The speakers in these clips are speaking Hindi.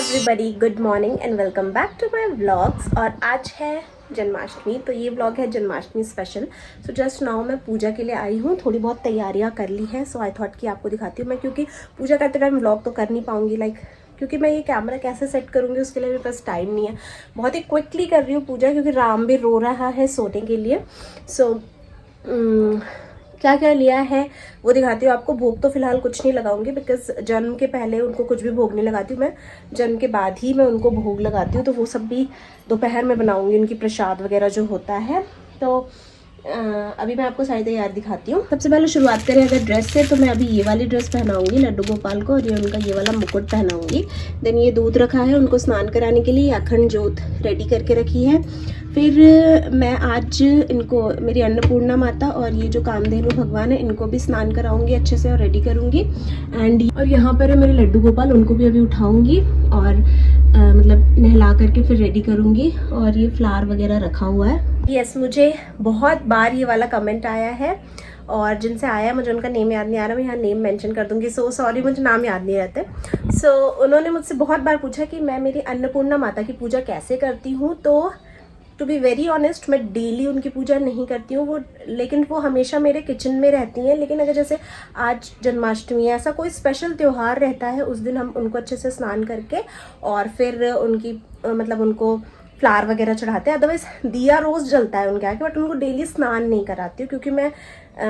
Everybody, good morning and welcome back to my vlogs. और आज है जन्माष्टमी, तो ये व्लॉग है Janmashtami special. So just now मैं पूजा के लिए आई हूँ, थोड़ी बहुत तैयारियाँ कर ली हैं। सो आई थॉट कि आपको दिखाती हूँ मैं, क्योंकि पूजा करते टाइम व्लॉग तो कर नहीं पाऊँगी क्योंकि मैं ये कैमरा कैसे सेट करूँगी उसके लिए मेरे पास टाइम नहीं है। बहुत ही क्विकली कर रही हूँ पूजा, क्योंकि राम भी रो रहा है सोने के लिए। सो क्या क्या लिया है वो दिखाती हूँ आपको। भोग तो फिलहाल कुछ नहीं लगाऊंगी, बिकॉज जन्म के पहले उनको कुछ भी भोग नहीं लगाती हूँ मैं। जन्म के बाद ही मैं उनको भोग लगाती हूँ, तो वो सब भी दोपहर में बनाऊंगी, उनकी प्रसाद वगैरह जो होता है। तो अभी मैं आपको सारी तैयार दिखाती हूँ। सबसे पहले शुरुआत करें अगर ड्रेस से, तो मैं अभी ये वाली ड्रेस पहनाऊंगी लड्डू गोपाल को, और ये उनका ये वाला मुकुट पहनाऊंगी। देन ये दूध रखा है उनको स्नान कराने के लिए, अखंड जोत रेडी करके रखी है। फिर मैं आज इनको, मेरी अन्नपूर्णा माता और ये जो कामधेनु भगवान है, इनको भी स्नान कराऊंगी अच्छे से और रेडी करूंगी। और यहाँ पर है मेरे लड्डू गोपाल, उनको भी अभी उठाऊंगी और मतलब नहला करके फिर रेडी करूंगी। और ये फ्लावर वगैरह रखा हुआ है। यस, मुझे बहुत बार ये वाला कमेंट आया है, और जिनसे आया मुझे उनका नेम याद नहीं आ रहा, मैं यहाँ नेम मेंशन कर दूंगी। सो सॉरी, मुझे नाम याद नहीं रहते। सो उन्होंने मुझसे बहुत बार पूछा कि मैं मेरी अन्नपूर्णा माता की पूजा कैसे करती हूँ। तो टू बी वेरी ऑनेस्ट, मैं डेली उनकी पूजा नहीं करती हूँ लेकिन वो हमेशा मेरे किचन में रहती हैं। लेकिन अगर जैसे आज जन्माष्टमी है, ऐसा कोई स्पेशल त्यौहार रहता है, उस दिन हम उनको अच्छे से स्नान करके और फिर उनकी मतलब उनको फ्लावर वगैरह चढ़ाते हैं। अदरवाइज दिया रोज़ जलता है उनके आगे, बट उनको डेली स्नान नहीं कराती हूँ, क्योंकि मैं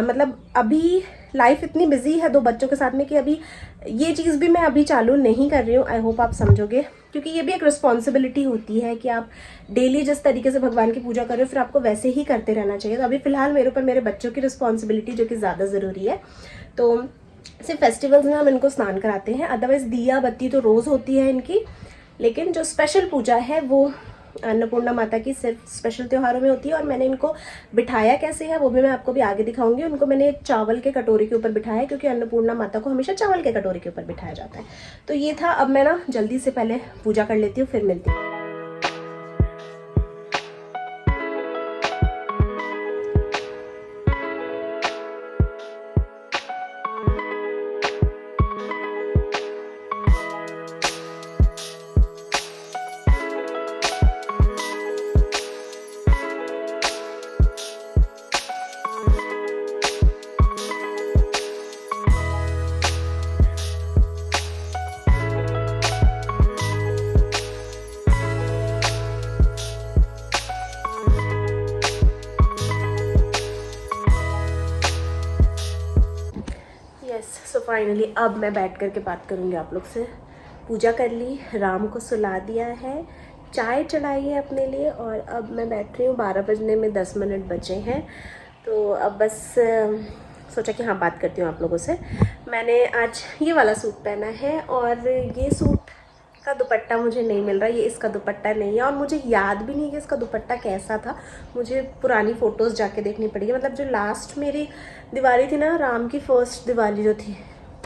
मतलब अभी लाइफ इतनी बिजी है 2 बच्चों के साथ में कि अभी ये चीज़ भी मैं अभी चालू नहीं कर रही हूँ। आई होप आप समझोगे, क्योंकि ये भी एक रिस्पॉन्सिबिलिटी होती है कि आप डेली जिस तरीके से भगवान की पूजा कर रहे हो, फिर आपको वैसे ही करते रहना चाहिए। तो अभी फ़िलहाल मेरे ऊपर मेरे बच्चों की रिस्पॉन्सिबिलिटी जो कि ज़्यादा ज़रूरी है। तो सिर्फ फेस्टिवल्स में हम इनको स्नान कराते हैं, अदरवाइज़ दिया बत्ती तो रोज़ होती है इनकी। लेकिन जो स्पेशल पूजा है वो अन्नपूर्णा माता की सिर्फ स्पेशल त्योहारों में होती है। और मैंने इनको बिठाया कैसे है वो भी मैं आपको भी आगे दिखाऊंगी। उनको मैंने एक चावल के कटोरी के ऊपर बिठाया, क्योंकि अन्नपूर्णा माता को हमेशा चावल के कटोरी के ऊपर बिठाया जाता है। तो ये था। अब मैं ना जल्दी से पहले पूजा कर लेती हूँ, फिर मिलती हूँ। सो फाइनली अब मैं बैठ कर के बात करूँगी आप लोग से। पूजा कर ली, राम को सुला दिया है, चाय चढ़ाई है अपने लिए, और अब मैं बैठ रही हूँ। 12 बजने में 10 मिनट बचे हैं। तो अब बस सोचा कि हाँ बात करती हूँ आप लोगों से। मैंने आज ये वाला सूट पहना है, और ये सूट का दुपट्टा मुझे नहीं मिल रहा, ये इसका दुपट्टा नहीं है। और मुझे याद भी नहीं कि इसका दुपट्टा कैसा था, मुझे पुरानी फ़ोटोज़ जाके देखनी पड़ेगी। मतलब जो लास्ट मेरी दिवाली थी ना, राम की फर्स्ट दिवाली जो थी,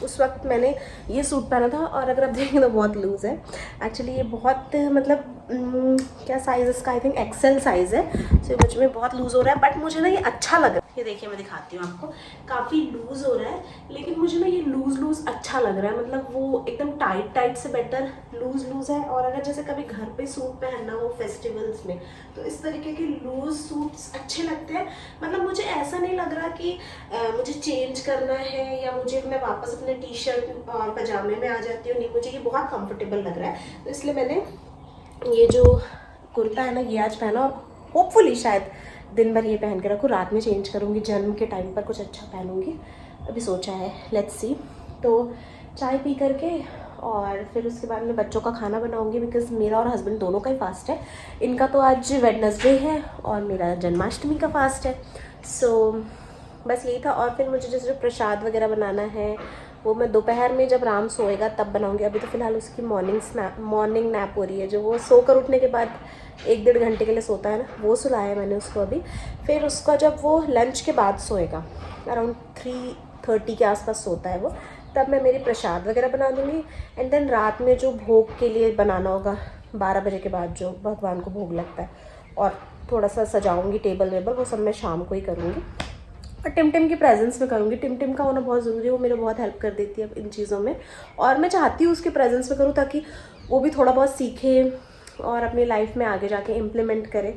उस वक्त मैंने ये सूट पहना था। और अगर आप देखेंगे तो बहुत लूज़ है एक्चुअली। ये बहुत मतलब क्या साइज़ इसका, आई थिंक एक्सेल साइज़ है। सो मुझ में बहुत लूज़ हो रहा है, बट मुझे ना ये अच्छा लग रहा है। ये देखिए, मैं दिखाती हूँ आपको, काफ़ी लूज़ हो रहा है, लेकिन मुझे ना ये लूज़ अच्छा लग रहा है। मतलब वो एकदम टाइट से बेटर लूज़ है। और अगर जैसे कभी घर पे सूट पहनना हो फेस्टिवल्स में, तो इस तरीके के लूज़ सूट्स अच्छे लगते हैं। मतलब मुझे ऐसा नहीं लग रहा कि मुझे चेंज करना है, या मैं वापस अपने टी शर्ट और पजामे में आ जाती हूँ। नहीं, मुझे ये बहुत कंफर्टेबल लग रहा है। तो इसलिए मैंने ये जो कुर्ता है ना, ये आज पहना, और होपफुली शायद दिन भर ये पहन के रखूँ, रात में चेंज करूँगी, जन्म के टाइम पर कुछ अच्छा पहनूँगी, अभी सोचा है, लेट्स सी। तो चाय पी करके और फिर उसके बाद में बच्चों का खाना बनाऊँगी, बिकॉज़ मेरा और हस्बैंड दोनों का ही फास्ट है। इनका तो आज वेडनेसडे है और मेरा जन्माष्टमी का फास्ट है। सो बस यही था। और फिर मुझे जैसे जो प्रसाद वगैरह बनाना है वो मैं दोपहर में जब राम सोएगा तब बनाऊंगी। अभी तो फिलहाल उसकी मॉर्निंग नैप हो रही है, जो वो सोकर उठने के बाद 1-1.5 घंटे के लिए सोता है ना, वो सुलाया है मैंने उसको अभी। फिर उसका जब वो लंच के बाद सोएगा, अराउंड 3:30 के आसपास सोता है वो, तब मैं मेरी प्रसाद वगैरह बना दूँगी। एंड देन रात में जो भोग के लिए बनाना होगा 12 बजे के बाद, जो भगवान को भोग लगता है, और थोड़ा सा सजाऊँगी टेबल वेबल, वो सब मैं शाम को ही करूँगी। और टिम की प्रेजेंस में करूँगी। टिम का होना बहुत ज़रूरी है, वो मेरे बहुत हेल्प कर देती है इन चीज़ों में। और मैं चाहती हूँ उसके प्रेजेंस में करूँ, ताकि वो भी थोड़ा बहुत सीखे और अपनी लाइफ में आगे जाके इम्प्लीमेंट करे।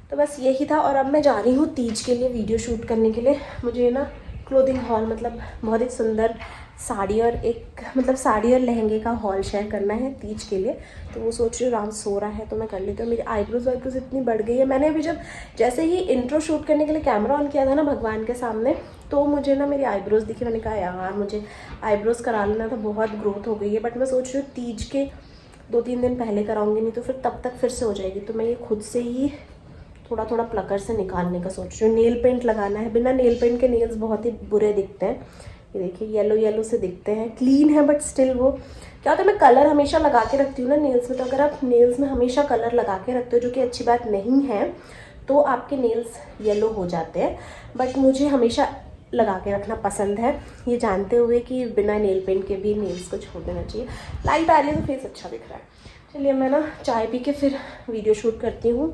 तो बस यही था। और अब मैं जा रही हूँ तीज के लिए वीडियो शूट करने के लिए। मुझे ना क्लोथिंग हॉल मतलब बहुत ही सुंदर साड़ी और साड़ी और लहंगे का हॉल शेयर करना है तीज के लिए। तो वो सोच रही हूँ राम सो रहा है तो मैं कर लेती हूँ। मेरी आईब्रोज वाइब्रोज इतनी बढ़ गई है। मैंने अभी जैसे ही इंट्रो शूट करने के लिए कैमरा ऑन किया था ना भगवान के सामने, तो मुझे ना मेरी आईब्रोज दिखी। मैंने कहा यार मुझे आईब्रोज करा लेना था, बहुत ग्रोथ हो गई है। बट मैं सोच रही हूँ तीज के 2-3 दिन पहले कराऊंगी, नहीं तो फिर तब तक फिर से हो जाएगी। तो मैं ये खुद से ही थोड़ा थोड़ा प्लकर से निकालने का सोच रही हूँ। नेल पेंट लगाना है। बिना नेल पेंट के नेल्स बहुत ही बुरे दिखते हैं। ये देखिए येलो येलो से दिखते हैं। क्लीन है बट स्टिल वो क्या होता है, मैं कलर हमेशा लगा के रखती हूँ ना नेल्स में। तो अगर आप नेल्स में हमेशा कलर लगा के रखते हो, जो कि अच्छी बात नहीं है, तो आपके नेल्स येलो हो जाते हैं। बट मुझे हमेशा लगा के रखना पसंद है, ये जानते हुए कि बिना नेल पेंट के भी नेल्स को छोड़ देना चाहिए। लाइट आ रही है तो फेस अच्छा दिख रहा है। चलिए मैं ना चाय पी के फिर वीडियो शूट करती हूँ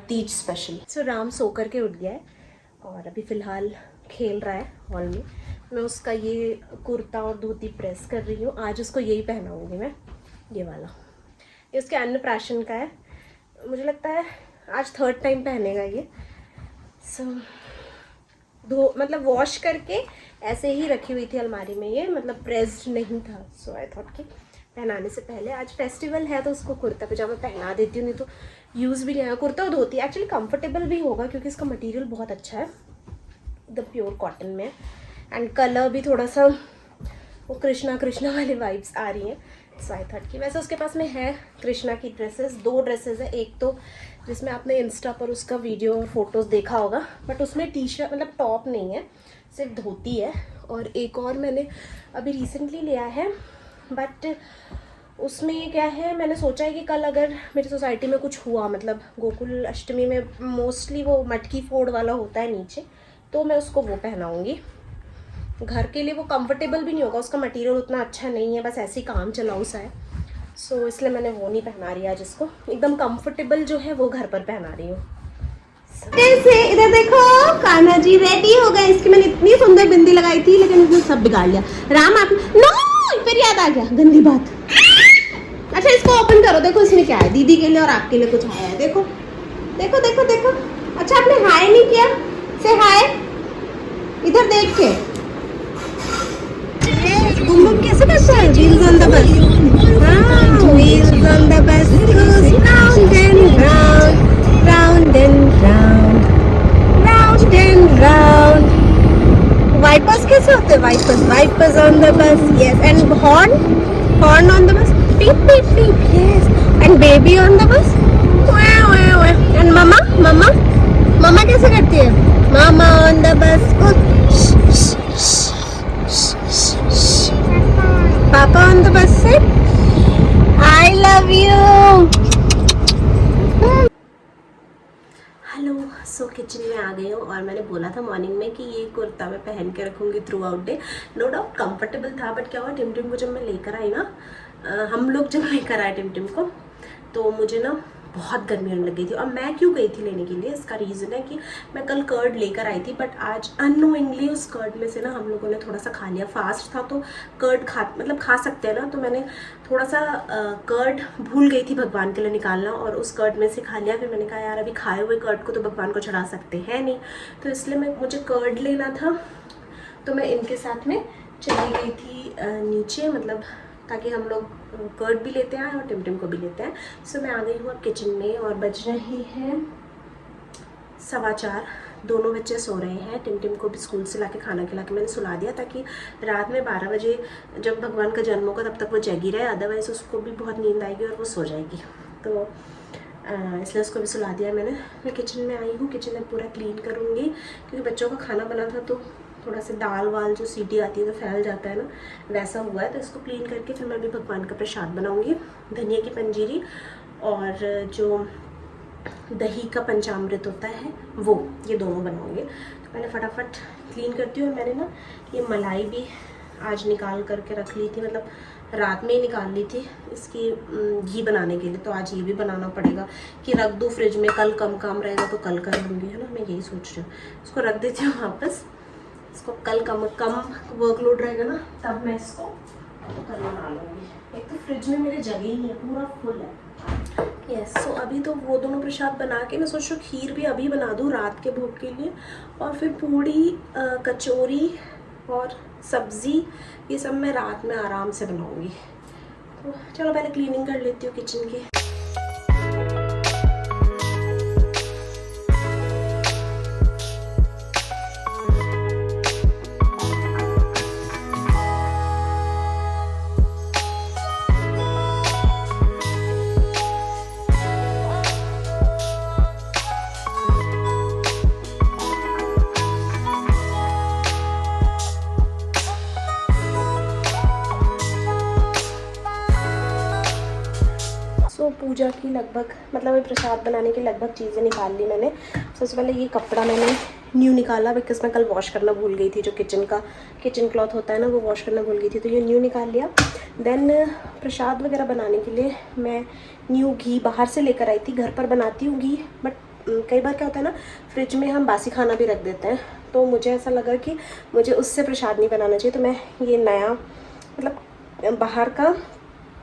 तीज स्पेशल। सो राम सो कर के उठ गया है और अभी फ़िलहाल खेल रहा है हॉल में। मैं उसका ये कुर्ता और धोती प्रेस कर रही हूँ। आज उसको यही पहनाऊँगी मैं, ये वाला। ये उसके अन्नप्राशन का है। मुझे लगता है आज 3rd टाइम पहनेगा ये। सो वॉश करके ऐसे ही रखी हुई थी अलमारी में, ये मतलब प्रेस्ड नहीं था। सो आई थॉट कि पहनाने से पहले, आज फेस्टिवल है तो उसको कुर्ता पजामा पहना देती हूँ, नहीं तो यूज़ भी नहीं आएगा। कुर्ता और धोती एक्चुअली कंफर्टेबल भी होगा क्योंकि इसका मटेरियल बहुत अच्छा है, एकदम प्योर कॉटन में। एंड कलर भी थोड़ा सा वो कृष्णा वाली वाइब्स आ रही हैं। सो आई थॉट कि वैसे उसके पास में है कृष्णा की ड्रेसेस, 2 ड्रेसेस है। एक तो जिसमें आपने इंस्टा पर उसका वीडियो और फोटोज़ देखा होगा, बट उसमें टी शर्ट मतलब टॉप नहीं है, सिर्फ धोती है। और एक और मैंने अभी रिसेंटली लिया है, बट उसमें क्या है, मैंने सोचा है कि कल अगर मेरी सोसाइटी में कुछ हुआ, मतलब गोकुल अष्टमी में मोस्टली वो मटकी फोड़ वाला होता है नीचे, तो मैं उसको वो पहनाऊँगी। घर के लिए वो कंफर्टेबल भी नहीं होगा, उसका मटेरियल उतना अच्छा नहीं है, बस ऐसे ही काम चलाऊ सा है। सो इसलिए मैंने वो नहीं पहना रही आज इसको। एकदम कंफर्टेबल जो है वो घर पर पहना रही हूँ। कैसे इधर देखो, कान्हा जी रेडी हो गए। इसकी मैंने इतनी सुंदर बिंदी लगाई थी लेकिन इसने सब बिगाड़ लिया। राम आप नो, फिर याद आ गया गंदी बात। अच्छा इसको ओपन करो, देखो इसमें क्या है। दीदी के लिए और आपके लिए कुछ आया है, देखो देखो देखो देखो। अच्छा आपने हाय नहीं किया, से हाय इधर देख के। बुम बुम कैसे करता है? Wheels on the bus, wheels on the bus goes round and round, round and round, round and round. Wipers कैसे होते हैं? Wipers on the bus, yes. And horn on the bus, beep beep beep, yes. And baby on the bus, wow wow wow. And mama कैसे करती है? Mama on the bus goes shh shh shh shh shh. Papa on the bus said, I love you. Hello, so kitchen में आ गई हूँ और मैंने बोला था मॉर्निंग में कि ये कुर्ता मैं पहन के रखूँगी throughout day. No doubt comfortable था, बट क्या हुआ टिमटिम को जब मैं लेकर आई ना, हम लोग जब लेकर आए टिमटिम को, तो मुझे ना बहुत गर्मी होने लग गई थी। और मैं क्यों गई थी लेने के लिए, इसका रीज़न है कि मैं कल कर्ड लेकर आई थी, बट आज अननोइंगली उस कर्ड में से ना हम लोगों ने थोड़ा सा खा लिया। फास्ट था तो कर्ड खा सकते हैं ना, तो मैंने थोड़ा सा कर्ड भूल गई थी भगवान के लिए निकालना और उस कर्ड में से खा लिया। फिर मैंने कहा यार अभी खाए हुए कर्ड को तो भगवान को चढ़ा सकते हैं नहीं, तो इसलिए मुझे कर्ड लेना था। तो मैं इनके साथ में चली गई थी नीचे, मतलब ताकि हम लोग कर्ड भी लेते हैं और टिमटिम को भी लेते हैं। सो मैं आ गई हूँ अब किचन में और बज रही है 4:15। दोनों बच्चे सो रहे हैं। टिमटिम को भी स्कूल से लाके खाना खिला के मैंने सुला दिया, ताकि रात में 12 बजे जब भगवान का जन्म होगा तब तक वो जगी रहे, अदरवाइज़ उसको भी बहुत नींद आएगी और वो सो जाएगी। तो इसलिए उसको भी सुला दिया मैंने। मैं किचन में आई हूँ, किचन में पूरा क्लीन करूँगी क्योंकि बच्चों का खाना बना था तो थोड़ा सा दाल वाल जो सीटी आती है तो फैल जाता है ना, वैसा हुआ है। तो इसको क्लीन करके फिर मैं भी भगवान का प्रसाद बनाऊँगी, धनिया की पंजीरी और जो दही का पंचामृत होता है वो, ये दोनों बनाऊँगी। तो पहले फटाफट क्लीन करती हूँ। और मैंने ना ये मलाई भी आज निकाल करके रख ली थी, मतलब रात में ही निकाल ली थी इसकी घी बनाने के लिए। तो आज ये भी बनाना पड़ेगा कि रख दूँ फ्रिज में, कल कम काम रहेगा तो कल कर लूँगी, है ना। मैं यही सोच रही हूँ, इसको रख देती हूँ वापस। इसको कल कम वर्कलोड रहेगा ना तब मैं इसको तो कल बना लूँगी। एक तो फ्रिज में मेरे जगह ही नहीं है, पूरा फुल है। यस, सो अभी तो वो दोनों प्रसाद बना के मैं सोच रही हूँ खीर भी अभी बना दूँ रात के भोग के लिए, और फिर पूड़ी, कचौरी और सब्ज़ी, ये सब मैं रात में आराम से बनाऊँगी। तो चलो पहले क्लीनिंग कर लेती हूँ किचन की। पूजा की लगभग मतलब ये प्रसाद बनाने की लगभग चीज़ें निकाल ली मैंने। सबसे पहले ये कपड़ा मैंने न्यू निकाला, बिकॉज मैं कल वॉश करना भूल गई थी। जो किचन क्लॉथ होता है ना, वो वॉश करना भूल गई थी, तो ये न्यू निकाल लिया। देन प्रसाद वगैरह बनाने के लिए मैं न्यू घी बाहर से लेकर आई थी। घर पर बनाती हूँ घी, बट कई बार क्या होता है ना, फ्रिज में हम बासी खाना भी रख देते हैं, तो मुझे ऐसा लगा कि मुझे उससे प्रसाद नहीं बनाना चाहिए, तो मैं ये नया मतलब बाहर का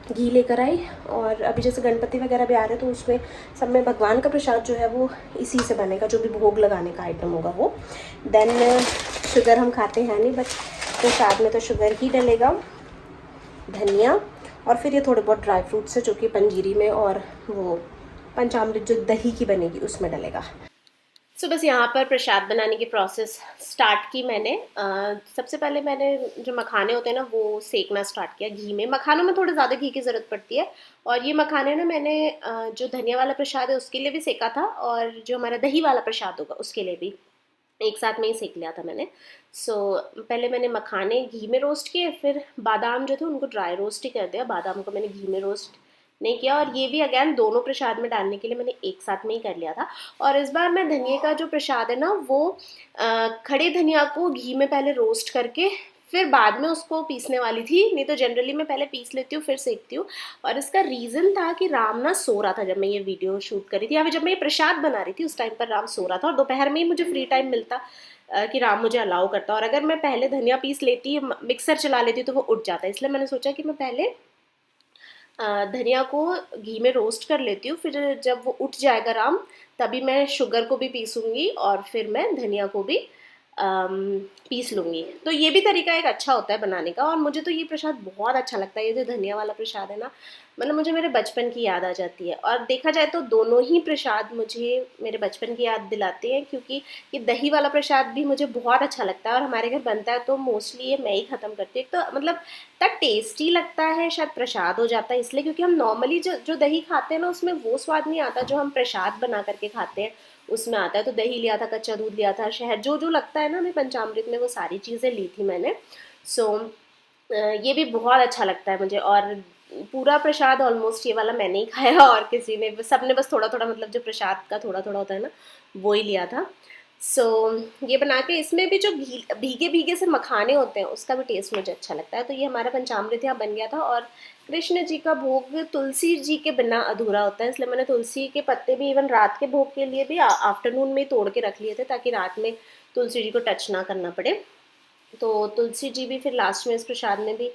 घी लेकर आई। और अभी जैसे गणपति वगैरह भी आ रहे हैं, तो उसमें सब में भगवान का प्रसाद जो है वो इसी से बनेगा, जो भी भोग लगाने का आइटम होगा वो। देन शुगर हम खाते हैं नहीं, बट प्रसाद में तो शुगर ही डलेगा, धनिया, और फिर ये थोड़े बहुत ड्राई फ्रूट्स है जो कि पंजीरी में और वो पंचामृत जो दही की बनेगी उसमें डलेगा। सो बस यहाँ पर प्रसाद बनाने की प्रोसेस स्टार्ट की मैंने। सबसे पहले मैंने जो मखाने होते हैं ना, वो सेकना स्टार्ट किया घी में। मखानों में थोड़े ज़्यादा घी की ज़रूरत पड़ती है, और ये मखाने ना मैंने जो धनिया वाला प्रसाद है उसके लिए भी सेका था, और जो हमारा दही वाला प्रसाद होगा उसके लिए भी एक साथ में ही सेक लिया था मैंने। सो पहले मैंने मखाने घी में रोस्ट किए, फिर बादाम जो थे उनको ड्राई रोस्ट ही कर दिया। बादाम को मैंने घी में रोस्ट नहीं किया, और ये भी अगेन दोनों प्रसाद में डालने के लिए मैंने एक साथ में ही कर लिया था। और इस बार मैं धनिया का जो प्रसाद है ना, वो खड़े धनिया को घी में पहले रोस्ट करके फिर बाद में उसको पीसने वाली थी। नहीं तो जनरली मैं पहले पीस लेती हूँ फिर सेकती हूँ। और इसका रीज़न था कि राम ना सो रहा था जब मैं ये वीडियो शूट करी थी, या फिर जब मैं ये प्रसाद बना रही थी उस टाइम पर राम सो रहा था, और दोपहर में ही मुझे फ्री टाइम मिलता कि राम मुझे अलाउ करता। और अगर मैं पहले धनिया पीस लेती, मिक्सर चला लेती, तो वो उठ जाता। इसलिए मैंने सोचा कि मैं पहले धनिया को घी में रोस्ट कर लेती हूँ, फिर जब वो उठ जाएगा राम, तभी मैं शुगर को भी पीसूँगी और फिर मैं धनिया को भी पीस लूँगी। तो ये भी तरीका एक अच्छा होता है बनाने का, और मुझे तो ये प्रसाद बहुत अच्छा लगता है। ये जो धनिया वाला प्रसाद है ना, मतलब मुझे मेरे बचपन की याद आ जाती है। और देखा जाए तो दोनों ही प्रसाद मुझे मेरे बचपन की याद दिलाते हैं, क्योंकि ये दही वाला प्रसाद भी मुझे बहुत अच्छा लगता है, और हमारे घर बनता है तो मोस्टली ये मैं ही ख़त्म करती हूँ। तो मतलब इतना टेस्टी लगता है, शायद प्रसाद हो जाता है इसलिए, क्योंकि हम नॉर्मली जो दही खाते हैं ना, उसमें वो स्वाद नहीं आता जो हम प्रसाद बना करके खाते हैं उसमें आता है। तो दही लिया था, कच्चा दूध लिया था, शहद, जो जो लगता है ना हमें पंचामृत में, वो सारी चीज़ें ली थी मैंने। सो ये भी बहुत अच्छा लगता है मुझे। और पूरा प्रसाद ऑलमोस्ट ये वाला मैंने ही खाया, और किसी ने, सबने बस थोड़ा थोड़ा, मतलब जो प्रसाद का थोड़ा थोड़ा होता है ना, वो ही लिया था। सो ये बना के, इसमें भी जो भीगे भीगे से मखाने होते हैं उसका भी टेस्ट मुझे अच्छा लगता है। तो ये हमारा पंचामृत यहाँ बन गया था। और कृष्ण जी का भोग तुलसी जी के बिना अधूरा होता है, इसलिए मैंने तुलसी के पत्ते भी इवन रात के भोग के लिए भी आफ्टरनून में तोड़ के रख लिए थे, ताकि रात में तुलसी जी को टच ना करना पड़े। तो तुलसी जी भी फिर लास्ट में इस प्रसाद में भी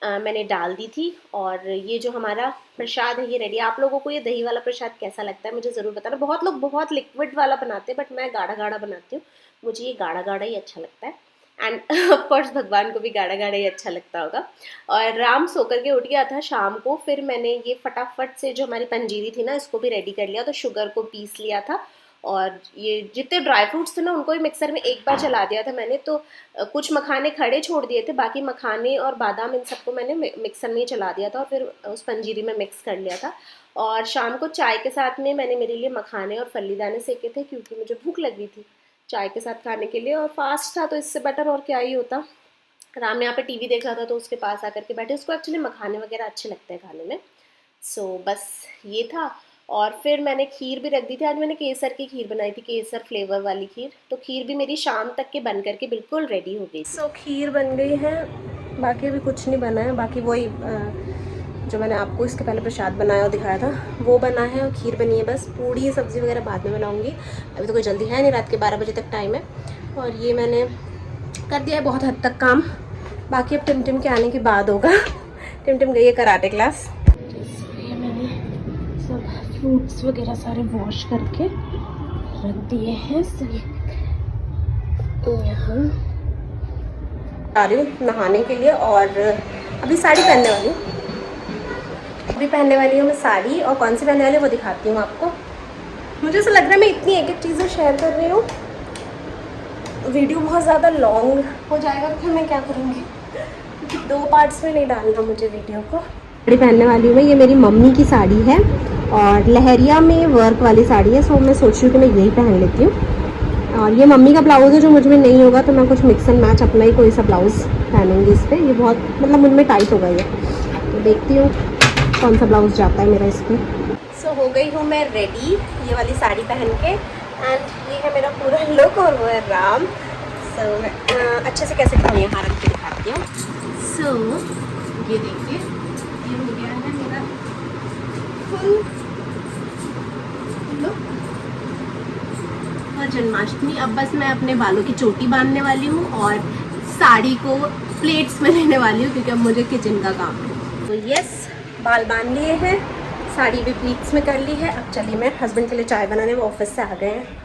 मैंने डाल दी थी। और ये जो हमारा प्रसाद है ये रेडी। आप लोगों को ये दही वाला प्रसाद कैसा लगता है मुझे ज़रूर बताना। बहुत लोग बहुत लिक्विड वाला बनाते हैं, बट मैं गाढ़ा गाढ़ा बनाती हूँ। मुझे ये गाढ़ा गाढ़ा ही अच्छा लगता है, एंड ऑफकोर्स भगवान को भी गाढ़ा गाढ़ा ही अच्छा लगता होगा। और राम सो करके उठ गया था शाम को, फिर मैंने ये फटाफट से जो हमारी पंजीरी थी ना, इसको भी रेडी कर लिया। तो शुगर को पीस लिया था, और ये जितने ड्राई फ्रूट्स थे ना, उनको भी मिक्सर में एक बार चला दिया था मैंने। तो कुछ मखाने खड़े छोड़ दिए थे, बाकी मखाने और बादाम इन सबको मैंने मिक्सर में ही चला दिया था, और फिर उस पंजीरी में मिक्स कर लिया था। और शाम को चाय के साथ में मैंने मेरे लिए मखाने और फल्लीदाने सेके थे, क्योंकि मुझे भूख लगी थी चाय के साथ खाने के लिए, और फास्ट था तो इससे बेटर और क्या ही होता। राम यहाँ पे टीवी देख रहा था, तो उसके पास आकर के बैठे। उसको एक्चुअली मखाने वगैरह अच्छे लगते हैं खाने में। सो बस ये था। और फिर मैंने खीर भी रख दी थी। आज मैंने केसर की खीर बनाई थी, केसर फ्लेवर वाली खीर। तो खीर भी मेरी शाम तक के बन करके बिल्कुल रेडी हो गई। सो खीर बन गई है, बाकी अभी कुछ नहीं बना है। बाकी वही जो मैंने आपको इसके पहले प्रसाद बनाया और दिखाया था वो बना है, और खीर बनी है। बस पूड़ी सब्ज़ी वगैरह बाद में बनाऊँगी, अभी तो कोई जल्दी है नहीं, रात के 12 बजे तक टाइम है। और ये मैंने कर दिया है बहुत हद तक काम, बाकी अब टिमटिम के आने के बाद होगा। टिमटिम गई है कराटे क्लास। ये मैंने सब फ्रूट्स वगैरह सारे वॉश करके रख दिए हैं। सही यहाँ आ रही हूँ नहाने के लिए और अभी साड़ी पहनने वाली हूँ। अभी पहनने वाली हूँ मैं साड़ी, और कौन सी पहनने वाली हूँ वो दिखाती हूँ आपको। मुझे ऐसा लग रहा है मैं इतनी एक एक चीज़ें शेयर कर रही हूँ, वीडियो बहुत ज़्यादा लॉन्ग हो जाएगा, तो फिर मैं क्या करूँगी, क्योंकि 2 पार्ट्स में नहीं डालना मुझे वीडियो को। साड़ी पहनने वाली हूँ मैं, ये मेरी मम्मी की साड़ी है और लहरिया में वर्क वाली साड़ी है, सो मैं सोच रही हूँ कि मैं यही पहन लेती हूँ। और ये मम्मी का ब्लाउज़ है जो मुझ में नहीं होगा, तो मैं कुछ मिक्स एंड मैच अपना ही कोई सा ब्लाउज़ पहनूंगी इस पर। ये बहुत मतलब मुझ में टाइट हो गई है, तो देखती हूँ कौन सा ब्लाउज़ जाता है मेरा इस पर। सो हो गई हूँ मैं रेडी ये वाली साड़ी पहन के, एंड ये है मेरा पूरा लुक और वो है राम। सो अच्छे से कैसे दिखाऊँ, यहाँ रख के दिखाती हूँ। सो ये देखिए, ये हो गया है मेरा फुल लुक। और जन्माष्टमी अब बस मैं अपने बालों की चोटी बांधने वाली हूँ और साड़ी को प्लेट्स में लेने वाली हूँ, क्योंकि अब मुझे किचन का काम है। तो यस, बाल बांध लिए हैं, साड़ी भी प्लीट्स में कर ली है। अब चलिए मैं हस्बैंड के लिए चाय बनाने, वो ऑफिस से आ गए हैं।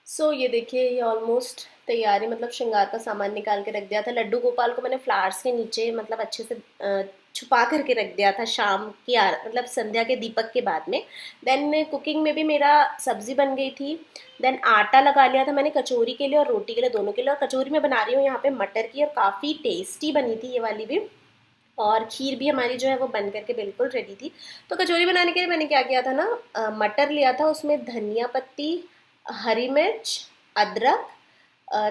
सो ये देखिए, ये ऑलमोस्ट तैयारी, मतलब श्रृंगार का सामान निकाल के रख दिया था। लड्डू गोपाल को मैंने फ्लावर्स के नीचे मतलब अच्छे से छुपा करके रख दिया था शाम की मतलब संध्या के दीपक के बाद में। देन कुकिंग में भी मेरा सब्जी बन गई थी। देन आटा लगा लिया था मैंने कचौरी के लिए और रोटी के लिए, दोनों के लिए। और कचौरी में बना रही हूँ यहाँ पे मटर की, और काफ़ी टेस्टी बनी थी ये वाली भी। और खीर भी हमारी जो है वो बन करके बिल्कुल रेडी थी। तो कचौरी बनाने के लिए मैंने क्या किया था ना, मटर लिया था, उसमें धनिया पत्ती, हरी मिर्च, अदरक,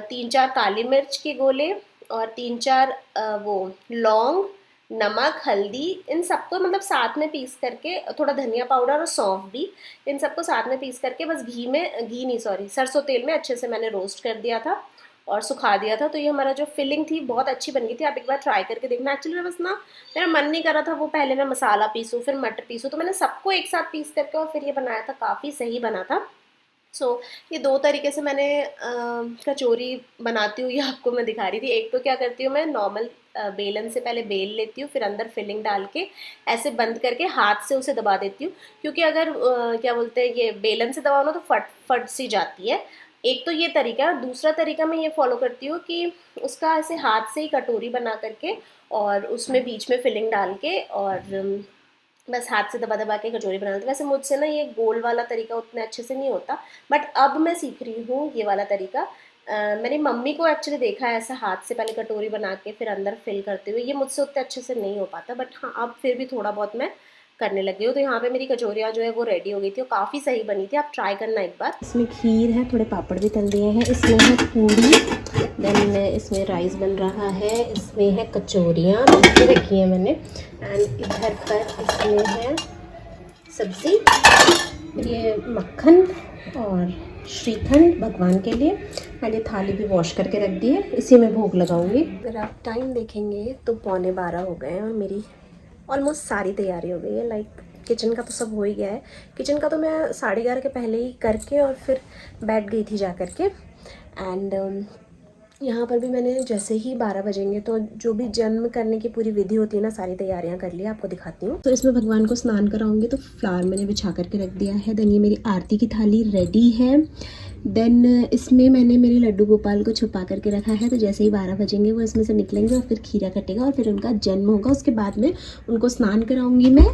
3-4 काली मिर्च के गोले और 3-4 वो लौंग, नमक, हल्दी, इन सबको मतलब साथ में पीस करके, थोड़ा धनिया पाउडर और सौंफ भी, इन सबको साथ में पीस करके बस सरसों तेल में अच्छे से मैंने रोस्ट कर दिया था और सुखा दिया था। तो ये हमारा जो फिलिंग थी बहुत अच्छी बन गई थी, आप एक बार ट्राई करके देखना। एक्चुअली मैं बस ना, मेरा मन नहीं कर रहा था वो पहले मैं मसाला पीसूँ फिर मटर पीसूँ, तो मैंने सबको एक साथ पीस करके और फिर ये बनाया था, काफ़ी सही बना था। सो ये 2 तरीके से मैंने कचौरी बनाती हूँ, ये आपको मैं दिखा रही थी। एक तो क्या करती हूँ मैं, नॉर्मल बेलन से पहले बेल लेती हूँ, फिर अंदर फिलिंग डाल के ऐसे बंद करके हाथ से उसे दबा देती हूँ, क्योंकि अगर क्या बोलते हैं, ये बेलन से दबाओ ना तो फट फट सी जाती है। एक तो ये तरीका है। दूसरा तरीका मैं ये फॉलो करती हूँ कि उसका ऐसे हाथ से ही कटोरी बना करके और उसमें बीच में फिलिंग डाल के और बस हाथ से दबा दबा के कचौरी बना लेती हूँ। वैसे मुझसे ना ये गोल वाला तरीका उतने अच्छे से नहीं होता, बट अब मैं सीख रही हूँ ये वाला तरीका। मेरी मम्मी को एक्चुअली देखा है ऐसा हाथ से पहले कटोरी बना के फिर अंदर फिल करते हुए। ये मुझसे उतने अच्छे से नहीं हो पाता, बट हाँ अब फिर भी थोड़ा बहुत मैं करने लगी हूँ। तो यहाँ पे मेरी कचौरियाँ जो है वो रेडी हो गई थी और काफ़ी सही बनी थी, आप ट्राई करना एक बार। इसमें खीर है, थोड़े पापड़ भी तल दिए हैं, इसमें है पूड़ी, देन इसमें राइस बन रहा है, इसमें है कचौरियाँ रखी हैं मैंने, एंड इधर पर इसमें है सब्ज़ी, ये मक्खन और श्रीखंड भगवान के लिए, एंड ये थाली भी वॉश करके रख दी है, इसी में भोग लगाऊंगी। अगर आप टाइम देखेंगे तो 11:15 हो गए हैं और मेरी ऑलमोस्ट सारी तैयारी हो गई है। लाइक किचन का तो सब हो ही गया है। किचन का तो मैं 11:30 के पहले ही करके और फिर बैठ गई थी जा कर के। एंड यहाँ पर भी मैंने जैसे ही 12 बजेंगे तो जो भी जन्म करने की पूरी विधि होती है ना, सारी तैयारियाँ कर ली, आपको दिखाती हूँ। तो इसमें भगवान को स्नान कराऊंगी, तो फ्लावर मैंने बिछा करके रख दिया है। देन ये मेरी आरती की थाली रेडी है। देन इसमें मैंने मेरे लड्डू गोपाल को छुपा करके रखा है, तो जैसे ही 12 बजेंगे वो इसमें से निकलेंगे और फिर खीरा कटेगा और फिर उनका जन्म होगा। उसके बाद में उनको स्नान कराऊंगी मैं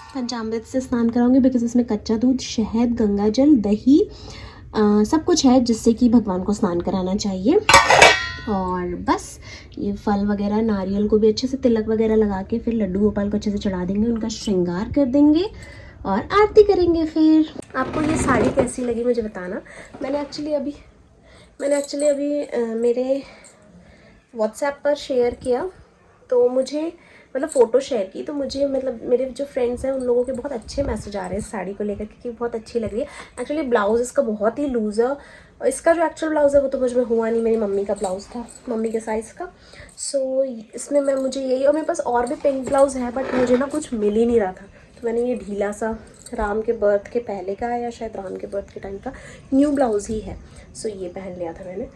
पंचामृत से स्नान कराऊंगी, बिकॉज इसमें कच्चा दूध, शहद, गंगा जल, दही सब कुछ है जिससे कि भगवान को स्नान कराना चाहिए। और बस ये फल वगैरह, नारियल को भी अच्छे से तिलक वगैरह लगा के फिर लड्डू गोपाल को अच्छे से चढ़ा देंगे, उनका श्रृंगार कर देंगे और आरती करेंगे। फिर आपको ये साड़ी कैसी लगी मुझे बताना। मैंने एक्चुअली अभी मेरे व्हाट्सएप पर शेयर किया, तो मुझे मतलब फ़ोटो शेयर की, तो मुझे मतलब मेरे जो फ्रेंड्स हैं उन लोगों के बहुत अच्छे मैसेज आ रहे हैं इस साड़ी को लेकर, क्योंकि बहुत अच्छी लग रही है। एक्चुअली ब्लाउज़ इसका बहुत ही लूज़ है, और इसका जो एक्चुअल ब्लाउज़ है वो तो मुझ में हुआ नहीं, मेरी मम्मी का ब्लाउज़ था, मम्मी के साइज़ का। सो इसमें मुझे यही, और मेरे पास और भी पिंक ब्लाउज़ है, बट मुझे ना कुछ मिल ही नहीं रहा था, तो मैंने ये ढीला सा राम के बर्थ के पहले का है, या शायद राम के बर्थ के टाइम का न्यू ब्लाउज़ ही है, सो ये पहन लिया था मैंने।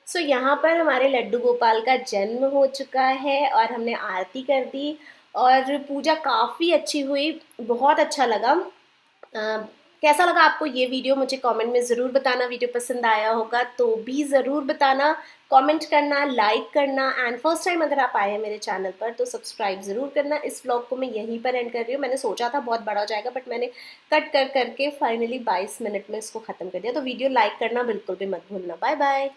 सो यहाँ पर हमारे लड्डू गोपाल का जन्म हो चुका है और हमने आरती कर दी और पूजा काफ़ी अच्छी हुई, बहुत अच्छा लगा। कैसा लगा आपको ये वीडियो मुझे कमेंट में ज़रूर बताना। वीडियो पसंद आया होगा तो भी ज़रूर बताना, कमेंट करना, लाइक करना एंड फर्स्ट टाइम अगर आप आए हैं मेरे चैनल पर तो सब्सक्राइब ज़रूर करना। इस व्लॉग को मैं यहीं पर एंड कर रही हूँ। मैंने सोचा था बहुत बड़ा हो जाएगा बट मैंने कट कर करके फाइनली 22 मिनट में इसको ख़त्म कर दिया। तो वीडियो लाइक करना बिल्कुल भी मत भूलना। Bye bye.